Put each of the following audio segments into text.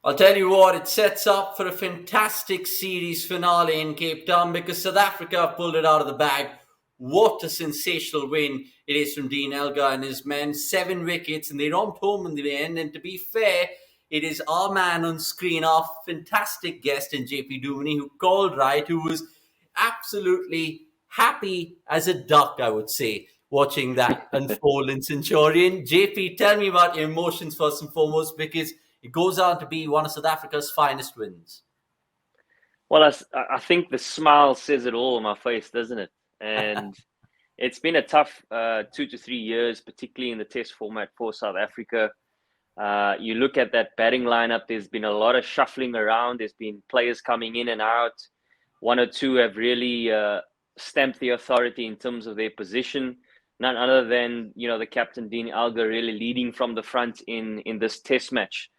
I'll tell you what, it sets up for a fantastic series finale in Cape Town because South Africa have pulled it out of the bag. What a sensational win it is from Dean Elgar and his men. 7 wickets, and they romped home in the end. And to be fair, it is our man on screen, our fantastic guest in JP Duminy, who called right, who was absolutely happy as a duck, I would say, watching that unfold in Centurion. JP, tell me about your emotions first and foremost, because it goes on to be one of South Africa's finest wins. Well, I think the smile says it all on my face, doesn't it? And it's been a tough 2 to 3 years, particularly in the Test format for South Africa. You look at that batting lineup, there's been a lot of shuffling around. There's been players coming in and out. One or two have really stamped the authority in terms of their position. None other than, the captain, Dean Elgar, really leading from the front in this Test match.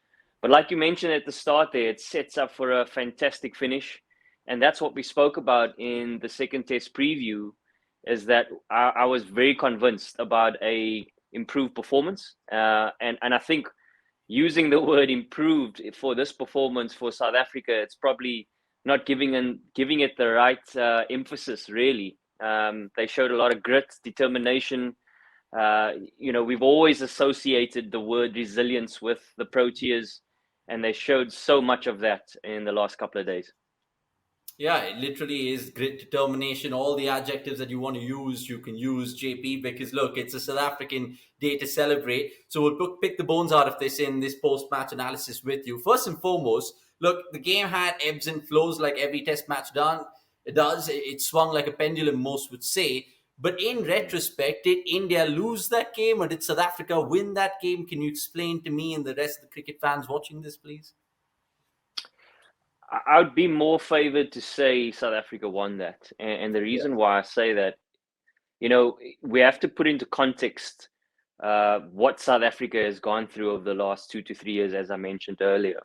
But like you mentioned at the start there, it sets up for a fantastic finish. And that's what we spoke about in the second Test preview, is that I was very convinced about a improved performance. And I think using the word improved for this performance for South Africa, it's probably not giving it the right emphasis, really. They showed a lot of grit, determination. We've always associated the word resilience with the Proteas, and they showed so much of that in the last couple of days. Yeah, it literally is grit, determination, all the adjectives that you want to use, you can use, JP, because look, it's a South African day to celebrate. So we'll pick the bones out of this in this post-match analysis with you. First and foremost, look, the game had ebbs and flows like every test match does. It swung like a pendulum, most would say. But in retrospect, did India lose that game or did South Africa win that game? Can you explain to me and the rest of the cricket fans watching this, please? I would be more favored to say South Africa won that. And the Yeah. reason why I say that, we have to put into context what South Africa has gone through over the last 2 to 3 years, as I mentioned earlier.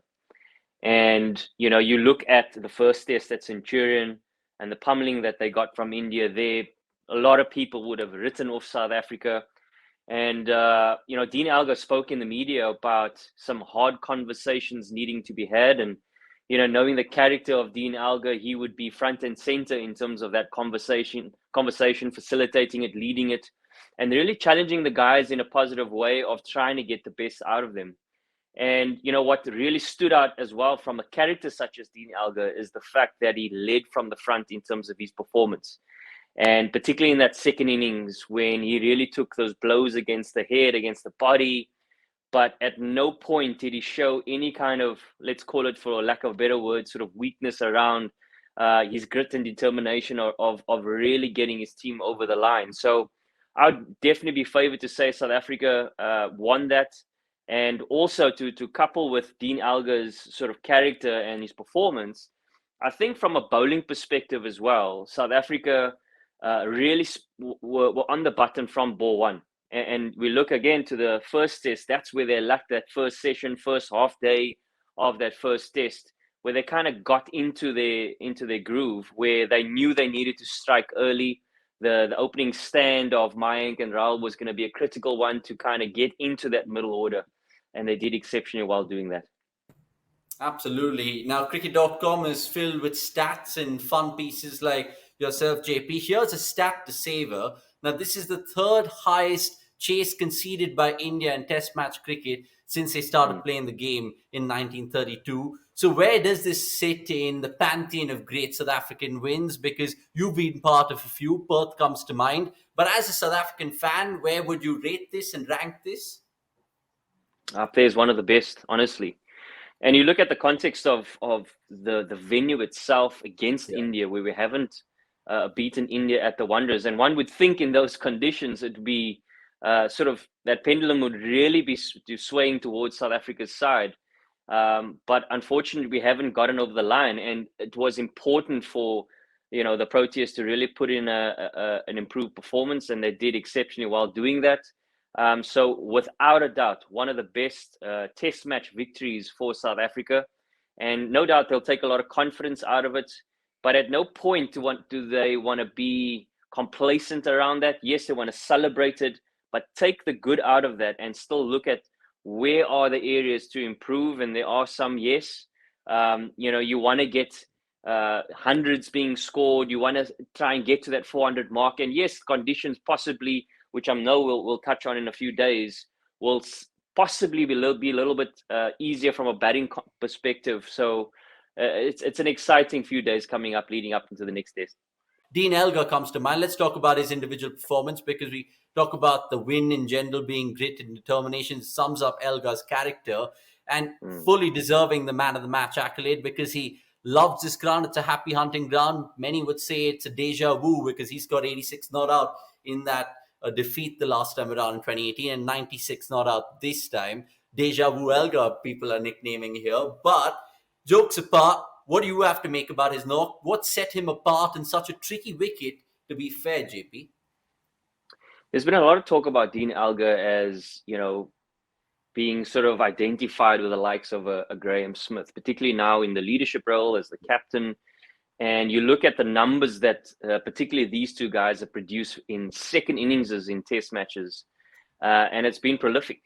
And, you look at the first test at Centurion and the pummeling that they got from India there. A lot of people would have written off South Africa. And, Dean Elgar spoke in the media about some hard conversations needing to be had. And, knowing the character of Dean Elgar, he would be front and center in terms of that conversation, facilitating it, leading it, and really challenging the guys in a positive way of trying to get the best out of them. And what really stood out as well from a character such as Dean Elgar is the fact that he led from the front in terms of his performance. And particularly in that second innings, when he really took those blows against the head, against the body, but at no point did he show any kind of, let's call it for a lack of a better word, sort of weakness around his grit and determination of really getting his team over the line. So I would definitely be favored to say South Africa won that. And also to couple with Dean Elgar's sort of character and his performance, I think from a bowling perspective as well, South Africa really were on the button from ball one. And we look again to the first test. That's where they lacked that first session, first half day of that first test, where they kind of got into their groove, where they knew they needed to strike early. The opening stand of Mayank and Rahul was going to be a critical one to kind of get into that middle order, and they did exceptionally well doing that. Absolutely. Now, cricket.com is filled with stats and fun pieces like yourself, JP. Here's a stat to savor. Now, this is the third highest chase conceded by India in Test match cricket since they started playing the game in 1932. So, where does this sit in the pantheon of great South African wins? Because you've been part of a few, Perth comes to mind. But as a South African fan, where would you rate this and rank this? Up there is one of the best, honestly. And you look at the context of the venue itself against Yeah. India, where we haven't beaten India at the Wanderers, and one would think in those conditions it'd be sort of that pendulum would really be swaying towards South Africa's side. But unfortunately, we haven't gotten over the line, and it was important for the Proteas to really put in an improved performance, and they did exceptionally well doing that. So without a doubt, one of the best test match victories for South Africa. And no doubt they'll take a lot of confidence out of it. But at no point do they want to be complacent around that. Yes, they want to celebrate it, but take the good out of that and still look at where are the areas to improve, and there are some, yes. You want to get hundreds being scored. You want to try and get to that 400 mark, and yes, conditions possibly, which I know we'll touch on in a few days, will possibly be a little bit easier from a batting perspective. So it's an exciting few days coming up, leading up into the next test. Dean Elgar comes to mind. Let's talk about his individual performance, because we talk about the win in general being grit and determination, sums up Elgar's character, and fully deserving the man of the match accolade, because he loves this ground. It's a happy hunting ground. Many would say it's a deja vu, because he's got 86 not out in that defeat the last time around in 2018 and 96 not out this time. Deja vu Elgar, people are nicknaming here. But jokes apart, what do you have to make about his knock? What set him apart in such a tricky wicket, to be fair, JP? There's been a lot of talk about Dean Elgar as, being sort of identified with the likes of a Graham Smith, particularly now in the leadership role as the captain. And you look at the numbers that particularly these two guys have produced in second innings in test matches, and it's been prolific.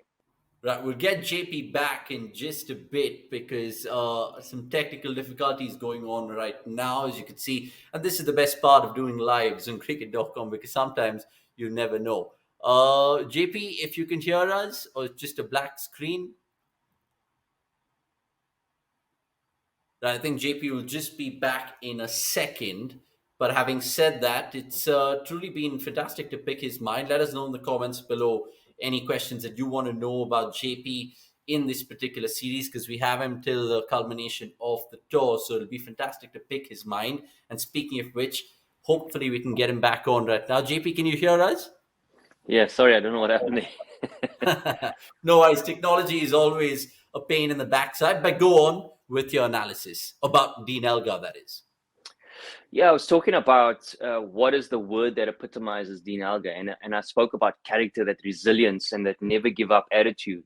Right, we'll get JP back in just a bit, because some technical difficulties going on right now, as you can see. And this is the best part of doing lives on cricket.com, because sometimes you never know. JP, if you can hear us, or just a black screen. I think JP will just be back in a second. But having said that, it's truly been fantastic to pick his mind. Let us know in the comments below any questions that you want to know about JP in this particular series, because we have him till the culmination of the tour. So it'll be fantastic to pick his mind. And speaking of which, hopefully we can get him back on right now. JP, can you hear us? Yeah, sorry, I don't know what happened there. No worries. Technology is always a pain in the backside. But go on with your analysis about Dean Elgar, that is. Yeah, I was talking about what is the word that epitomizes Dean Elgar, and I spoke about character, that resilience, and that never give up attitude,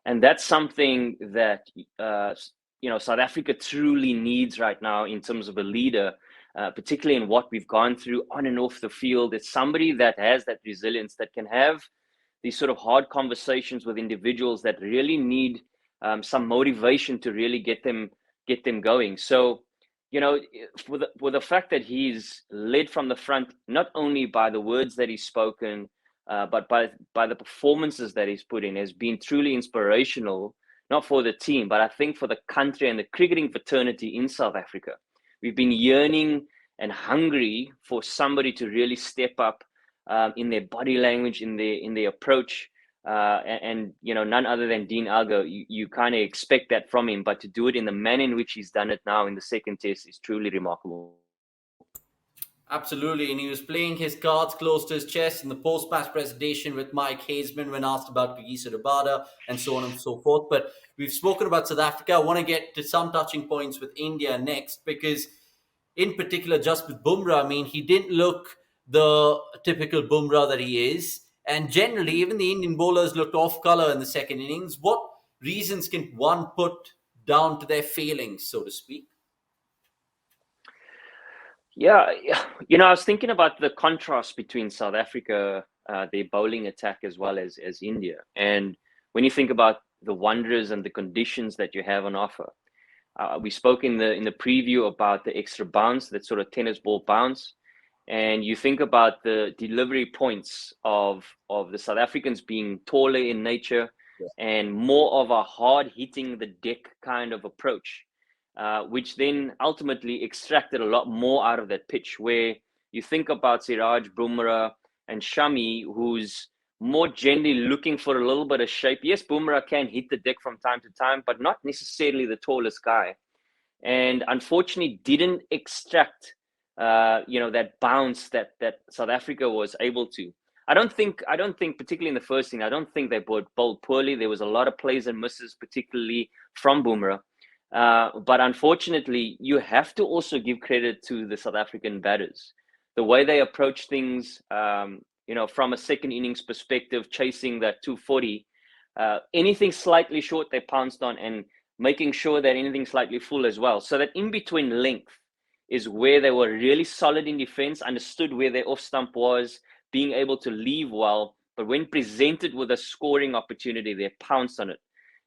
and that's something that South Africa truly needs right now in terms of a leader, particularly in what we've gone through on and off the field. It's somebody that has that resilience, that can have these sort of hard conversations with individuals that really need some motivation to really get them going. So, with the fact that he's led from the front, not only by the words that he's spoken, but by the performances that he's put in, has been truly inspirational, not for the team, but I think for the country and the cricketing fraternity in South Africa. We've been yearning and hungry for somebody to really step up in their body language, in their approach, and none other than Dean Elgar. You kind of expect that from him, but to do it in the manner in which he's done it now in the second test is truly remarkable. Absolutely, and he was playing his cards close to his chest in the post-match presentation with Mike Hazeman when asked about Kagiso Rabada and so on and so forth. But we've spoken about South Africa. I want to get to some touching points with India next, because in particular, just with Bumrah, I mean, he didn't look the typical Bumrah that he is. And generally, even the Indian bowlers looked off color in the second innings. What reasons can one put down to their failings, so to speak? Yeah, I was thinking about the contrast between South Africa, their bowling attack, as well as India. And when you think about the wonders and the conditions that you have on offer, we spoke in the preview about the extra bounce, that sort of tennis ball bounce. And you think about the delivery points of the South Africans being taller in nature, and more of a hard hitting the deck kind of approach. Which then ultimately extracted a lot more out of that pitch, where you think about Siraj, Bumrah, and Shami, who's more generally looking for a little bit of shape. Yes, Bumrah can hit the deck from time to time, but not necessarily the tallest guy. And unfortunately didn't extract, that bounce that South Africa was able to. I don't think, particularly in the first inning, I don't think they bowled poorly. There was a lot of plays and misses, particularly from Bumrah. But unfortunately, you have to also give credit to the South African batters. The way they approach things, from a second innings perspective, chasing that 240, anything slightly short, they pounced on, and making sure that anything slightly full as well. So that in between length is where they were really solid in defense, understood where their off stump was, being able to leave well, but when presented with a scoring opportunity, they pounce on it.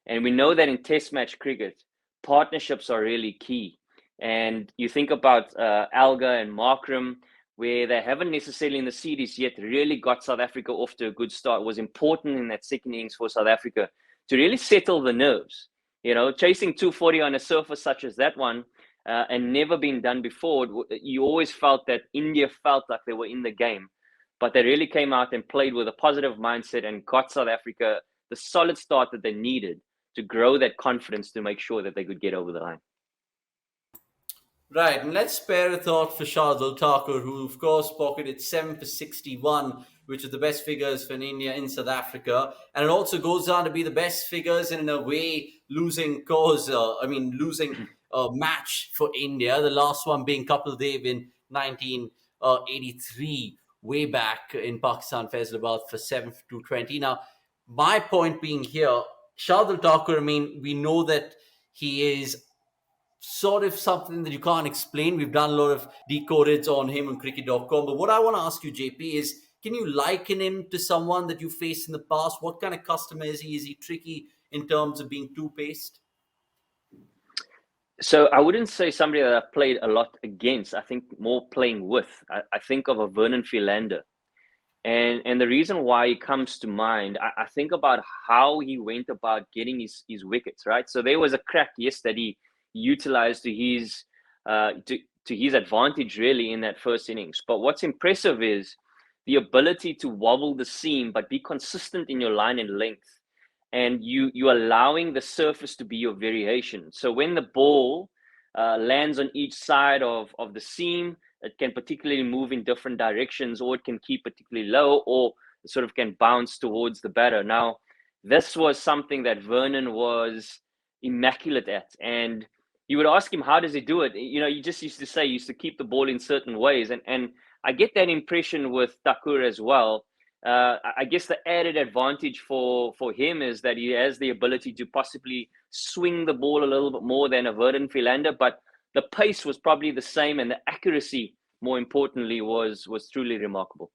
And we know that in Test match cricket, partnerships are really key. And you think about Alga and Markram, where they haven't necessarily in the series yet really got South Africa off to a good start. It was important in that second innings for South Africa to really settle the nerves. You know, chasing 240 on a surface such as that one, and never been done before, you always felt that India felt like they were in the game. But they really came out and played with a positive mindset and got South Africa the solid start that they needed to grow that confidence to make sure that they could get over the line. Right, and let's spare a thought for Shardul Thakur, who of course pocketed 7 for 61, which is the best figures for India in South Africa, and it also goes on to be the best figures in a way losing match for India. The last one being Kapil Dev in 1983, way back in Pakistan, Faisalabad for 7 for 220. Now, my point being here, Shardul Thakur, I mean, we know that he is sort of something that you can't explain. We've done a lot of decodeds on him on cricket.com. But what I want to ask you, JP, is can you liken him to someone that you faced in the past? What kind of customer is he? Is he tricky in terms of being two-paced? So I wouldn't say somebody that I've played a lot against. I think more playing with. I think of a Vernon Philander. And the reason why he comes to mind, I think about how he went about getting his wickets, right? So there was a crack, yes, that he utilized to his advantage really in that first innings. But what's impressive is the ability to wobble the seam but be consistent in your line and length, and you allowing the surface to be your variation. So when the ball lands on each side of the seam, it can particularly move in different directions, or it can keep particularly low, or sort of can bounce towards the batter. Now, this was something that Vernon was immaculate at, and you would ask him, how does he do it? You know, you just used to say he used to keep the ball in certain ways. And I get that impression with Thakur as well. I guess the added advantage for him is that he has the ability to possibly swing the ball a little bit more than a Vernon Philander, but the pace was probably the same, and the accuracy, more importantly, was truly remarkable.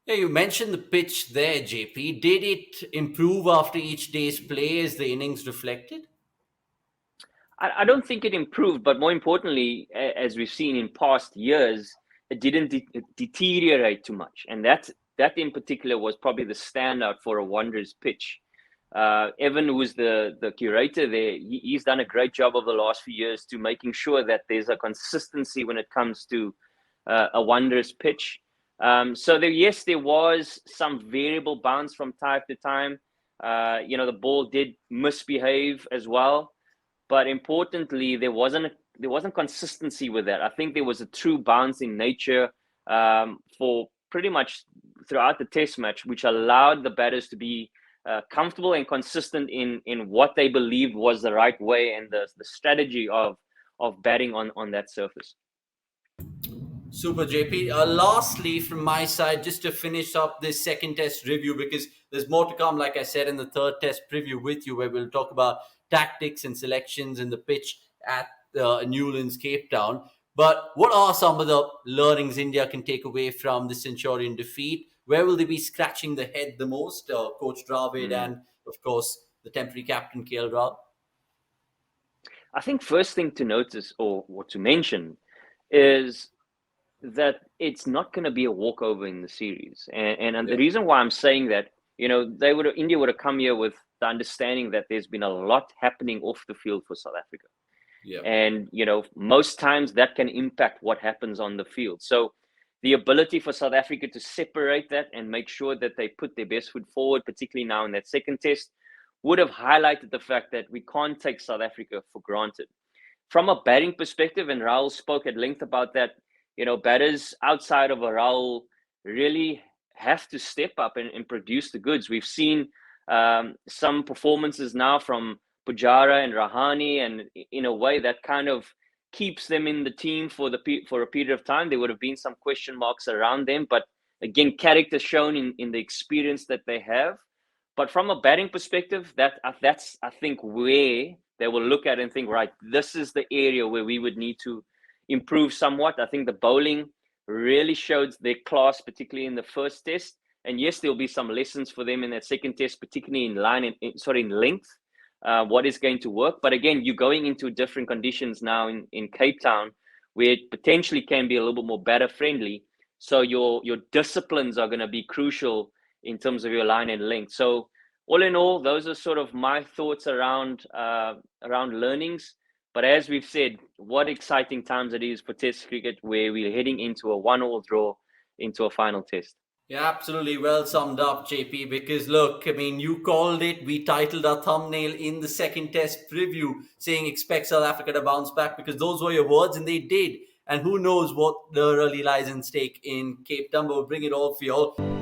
Yeah, you mentioned the pitch there, JP. Did it improve after each day's play as the innings reflected? I don't think it improved, but more importantly, as we've seen in past years, it didn't deteriorate too much. And that in particular was probably the standout for a Wanderers pitch. Evan, who's the curator there, he's done a great job over the last few years to making sure that there's a consistency when it comes to a Wanderers pitch. So there was some variable bounce from time to time. The ball did misbehave as well. But importantly, there wasn't consistency with that. I think there was a true bounce in nature for pretty much throughout the Test match, which allowed the batters to be comfortable and consistent in what they believed was the right way and the strategy of batting on that surface. Super, JP. Lastly, from my side, just to finish up this second test review, because there's more to come, like I said, in the third test preview with you, where we'll talk about tactics and selections in the pitch at Newlands, Cape Town. But what are some of the learnings India can take away from the Centurion defeat? Where will they be scratching the head the most? Coach Dravid and, of course, the temporary captain, KL Rahul? I think first thing to notice or to mention is that it's not going to be a walkover in the series. And the reason why I'm saying that, India would have come here with the understanding that there's been a lot happening off the field for South Africa. Yeah. And, most times that can impact what happens on the field. So the ability for South Africa to separate that and make sure that they put their best foot forward, particularly now in that second test, would have highlighted the fact that we can't take South Africa for granted. From a batting perspective, and Rahul spoke at length about that, batters outside of a Rahul really have to step up and produce the goods. We've seen some performances now from Pujara and Rahane, and in a way that kind of keeps them in the team for a period of time. There would have been some question marks around them, but again, character shown in the experience that they have. But from a batting perspective, that's I think where they will look at and think, right, this is the area where we would need to improve somewhat. I think the bowling really showed their class, particularly in the first test. And yes, there'll be some lessons for them in that second test, particularly in line and in length. What is going to work? But again, you're going into different conditions now in Cape Town, where it potentially can be a little bit more batter friendly. So your disciplines are going to be crucial in terms of your line and length. So all in all, those are sort of my thoughts around learnings. But as we've said, what exciting times it is for Test cricket, where we're heading into a 1-1 draw into a final test. Yeah, absolutely well summed up, JP. Because look, I mean, you called it. We titled our thumbnail in the second test preview saying expect South Africa to bounce back, because those were your words, and they did. And who knows what really lies in stake in Cape Town. But we'll bring it all for you all.